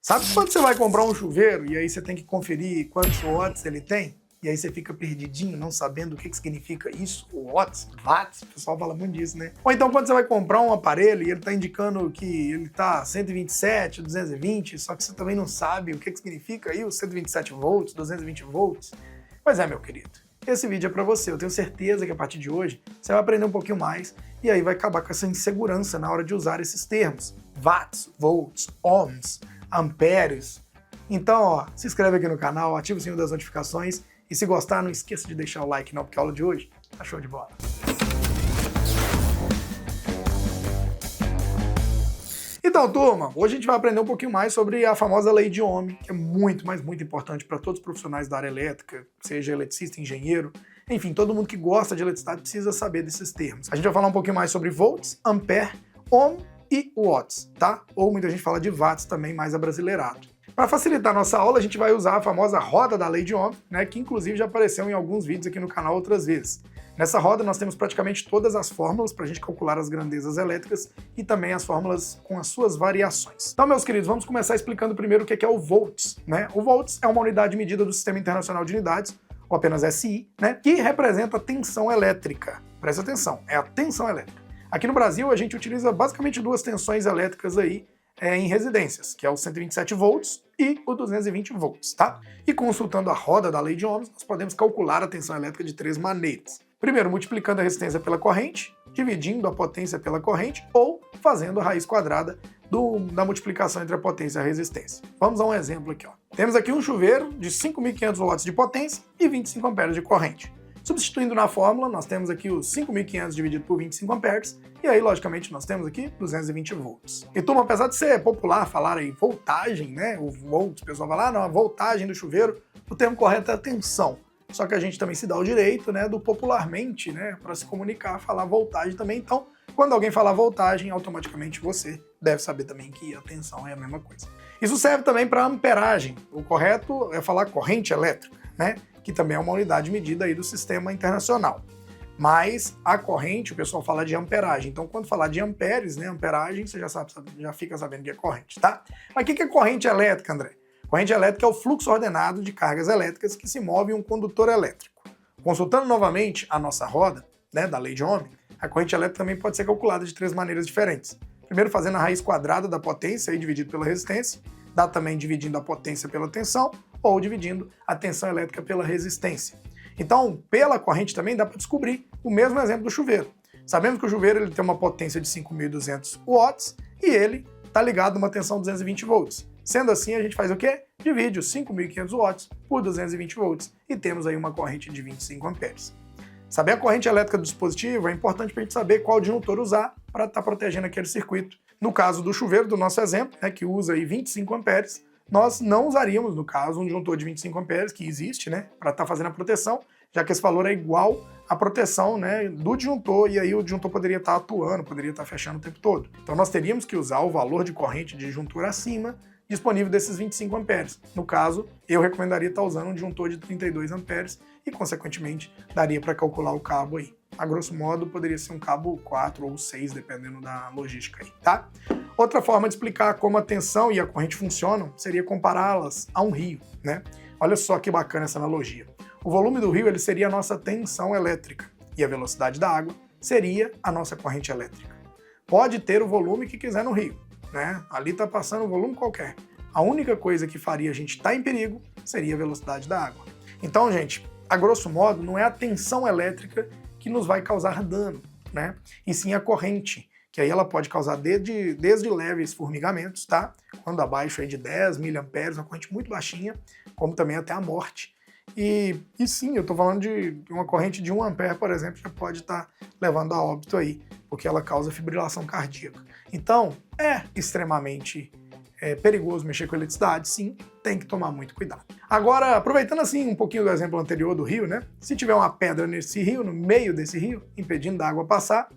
Sabe quando você vai comprar um chuveiro e aí você tem que conferir quantos watts ele tem? E aí você fica perdidinho, não sabendo o que significa isso, watts, watts, o pessoal fala muito disso, né? Ou então quando você vai comprar um aparelho e ele está indicando que ele está 127, 220, só que você também não sabe o que significa aí os 127 volts, 220 volts. Pois é, meu querido, esse vídeo é para você. Eu tenho certeza que a partir de hoje você vai aprender um pouquinho mais e aí vai acabar com essa insegurança na hora de usar esses termos. Watts, volts, ohms, amperes. Então, ó, se inscreve aqui no canal, ativa o sininho das notificações e se gostar, não esqueça de deixar o like não, porque a aula de hoje tá show de bola. Então, turma, hoje a gente vai aprender um pouquinho mais sobre a famosa lei de Ohm, que é muito, mas muito importante para todos os profissionais da área elétrica, seja eletricista, engenheiro, enfim, todo mundo que gosta de eletricidade precisa saber desses termos. A gente vai falar um pouquinho mais sobre volts, ampere, ohm e watts, tá? Ou muita gente fala de watts também, mais abrasileirado. Para facilitar a nossa aula, a gente vai usar a famosa roda da lei de Ohm, né, que inclusive já apareceu em alguns vídeos aqui no canal outras vezes. Nessa roda nós temos praticamente todas as fórmulas para a gente calcular as grandezas elétricas e também as fórmulas com as suas variações. Então, meus queridos, vamos começar explicando primeiro o que é o volts, né? O volts é uma unidade medida do Sistema Internacional de Unidades, ou apenas SI, né, que representa a tensão elétrica. Presta atenção, é a tensão elétrica. Aqui no Brasil a gente utiliza basicamente duas tensões elétricas aí em residências, que é o 127 volts e o 220 volts, tá? E consultando a roda da lei de Ohm, nós podemos calcular a tensão elétrica de três maneiras. Primeiro, multiplicando a resistência pela corrente, dividindo a potência pela corrente ou fazendo a raiz quadrada da multiplicação entre a potência e a resistência. Vamos a um exemplo aqui, ó. Temos aqui um chuveiro de 5.500 watts de potência e 25 amperes de corrente. Substituindo na fórmula, nós temos aqui os 5.500 dividido por 25 amperes, e aí, logicamente, nós temos aqui 220 volts. E, turma, apesar de ser popular falar aí voltagem, né, o volts, o pessoal vai lá, não, a voltagem do chuveiro, o termo correto é a tensão. Só que a gente também se dá o direito, né, do popularmente, né, para se comunicar, falar voltagem também. Então, quando alguém falar voltagem, automaticamente você deve saber também que a tensão é a mesma coisa. Isso serve também para amperagem. O correto é falar corrente elétrica, né, que também é uma unidade medida aí do sistema internacional. Mas a corrente, o pessoal fala de amperagem. Então, quando falar de amperes, né, amperagem, você já fica sabendo que é corrente, tá? Mas o que é corrente elétrica, André? Corrente elétrica é o fluxo ordenado de cargas elétricas que se move em um condutor elétrico. Consultando novamente a nossa roda, né, da lei de Ohm, a corrente elétrica também pode ser calculada de três maneiras diferentes. Primeiro, fazendo a raiz quadrada da potência, aí, dividido pela resistência, dá também dividindo a potência pela tensão, ou dividindo a tensão elétrica pela resistência. Então, pela corrente também dá para descobrir o mesmo exemplo do chuveiro. Sabemos que o chuveiro ele tem uma potência de 5.200 watts e ele está ligado a uma tensão 220 volts. Sendo assim, a gente faz o quê? Divide os 5.500 watts por 220 volts e temos aí uma corrente de 25 amperes. Saber a corrente elétrica do dispositivo é importante para a gente saber qual disjuntor usar para estar protegendo aquele circuito. No caso do chuveiro, do nosso exemplo, né, que usa aí 25 amperes, nós não usaríamos, no caso, um disjuntor de 25 amperes, que existe, né, para estar fazendo a proteção, já que esse valor é igual à proteção, né, do disjuntor, e aí o disjuntor poderia estar atuando, poderia estar fechando o tempo todo. Então nós teríamos que usar o valor de corrente de disjuntor acima, disponível desses 25 amperes. No caso, eu recomendaria estar usando um disjuntor de 32 amperes e, consequentemente, daria para calcular o cabo aí. A grosso modo, poderia ser um cabo 4 ou 6, dependendo da logística aí, tá? Outra forma de explicar como a tensão e a corrente funcionam seria compará-las a um rio, né? Olha só que bacana essa analogia. O volume do rio ele seria a nossa tensão elétrica e a velocidade da água seria a nossa corrente elétrica. Pode ter o volume que quiser no rio, né? Ali está passando um volume qualquer. A única coisa que faria a gente estar em perigo seria a velocidade da água. Então, gente, a grosso modo, não é a tensão elétrica que nos vai causar dano, né? E sim a corrente, que aí ela pode causar desde leves formigamentos, tá? Quando abaixo aí de 10 miliamperes, uma corrente muito baixinha, como também até a morte. E sim, eu tô falando de uma corrente de 1 ampere, por exemplo, já pode estar levando a óbito aí, porque ela causa fibrilação cardíaca. Então, é extremamente perigoso mexer com eletricidade, sim, tem que tomar muito cuidado. Agora, aproveitando assim um pouquinho do exemplo anterior do rio, né? Se tiver uma pedra nesse rio, no meio desse rio, impedindo da água passar,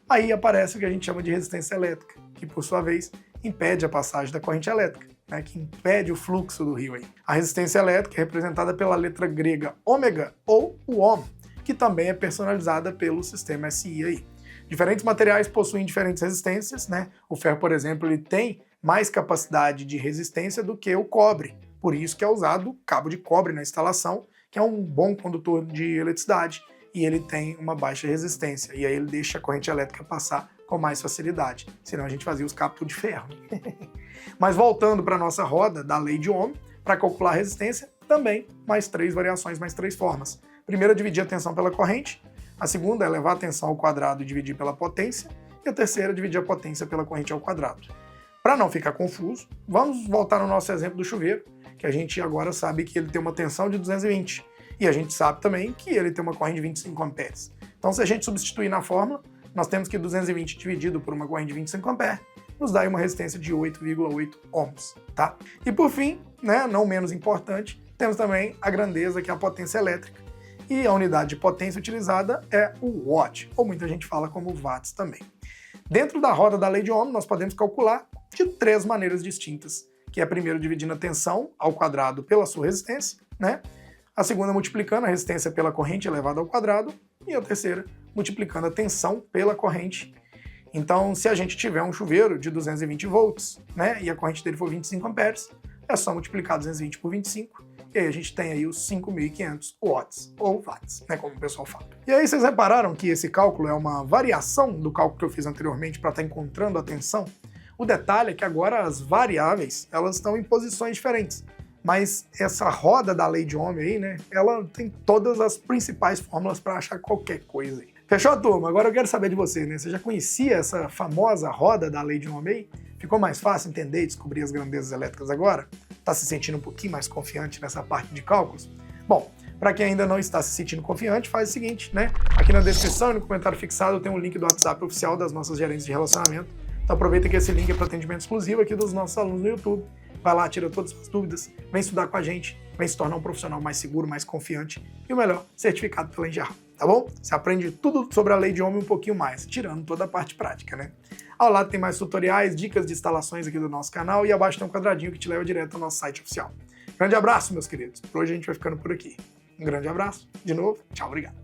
aí aparece o que a gente chama de resistência elétrica, que por sua vez impede a passagem da corrente elétrica, né, que impede o fluxo do rio aí. A resistência elétrica é representada pela letra grega ômega ou o ohm, que também é personalizada pelo sistema SI aí. Diferentes materiais possuem diferentes resistências, né? O ferro, por exemplo, ele tem mais capacidade de resistência do que o cobre. Por isso que é usado cabo de cobre na instalação, que é um bom condutor de eletricidade, e ele tem uma baixa resistência, e aí ele deixa a corrente elétrica passar com mais facilidade, senão a gente fazia os cabos de ferro. Mas voltando para a nossa roda da lei de Ohm, para calcular a resistência, também mais 3 variações, mais 3 formas. Primeira, dividir a tensão pela corrente, a segunda é levar a tensão ao quadrado e dividir pela potência, e a terceira, dividir a potência pela corrente ao quadrado. Para não ficar confuso, vamos voltar no nosso exemplo do chuveiro, que a gente agora sabe que ele tem uma tensão de 220, e a gente sabe também que ele tem uma corrente de 25 amperes. Então, se a gente substituir na fórmula, nós temos que 220 dividido por uma corrente de 25 amperes nos dá uma resistência de 8,8 ohms, tá? E por fim, né, não menos importante, temos também a grandeza, que é a potência elétrica. E a unidade de potência utilizada é o watt, ou muita gente fala como watts também. Dentro da roda da lei de Ohm, nós podemos calcular de 3 maneiras distintas, que é primeiro dividindo a tensão ao quadrado pela sua resistência, né? A segunda multiplicando a resistência pela corrente elevada ao quadrado, e a terceira multiplicando a tensão pela corrente. Então, se a gente tiver um chuveiro de 220 volts, né, e a corrente dele for 25 amperes, é só multiplicar 220 por 25, e aí a gente tem aí os 5.500 watts, ou watts, né, como o pessoal fala. E aí vocês repararam que esse cálculo é uma variação do cálculo que eu fiz anteriormente para estar encontrando a tensão? O detalhe é que agora as variáveis, elas estão em posições diferentes. Mas essa roda da lei de Ohm aí, né, ela tem todas as principais fórmulas para achar qualquer coisa aí. Fechou, turma? Agora eu quero saber de você, né? Você já conhecia essa famosa roda da lei de Ohm aí? Ficou mais fácil entender e descobrir as grandezas elétricas agora? Tá se sentindo um pouquinho mais confiante nessa parte de cálculos? Bom, para quem ainda não está se sentindo confiante, faz o seguinte, né? Aqui na descrição e no comentário fixado tem um link do WhatsApp oficial das nossas gerentes de relacionamento. Então aproveita que esse link é para atendimento exclusivo aqui dos nossos alunos no YouTube. Vai lá, tira todas as suas dúvidas, vem estudar com a gente, vem se tornar um profissional mais seguro, mais confiante e o melhor, certificado pela Engerral, tá bom? Você aprende tudo sobre a lei de Ohm um pouquinho mais, tirando toda a parte prática, né? Ao lado tem mais tutoriais, dicas de instalações aqui do nosso canal e abaixo tem um quadradinho que te leva direto ao nosso site oficial. Grande abraço, meus queridos. Por hoje a gente vai ficando por aqui. Um grande abraço, de novo, tchau, obrigado.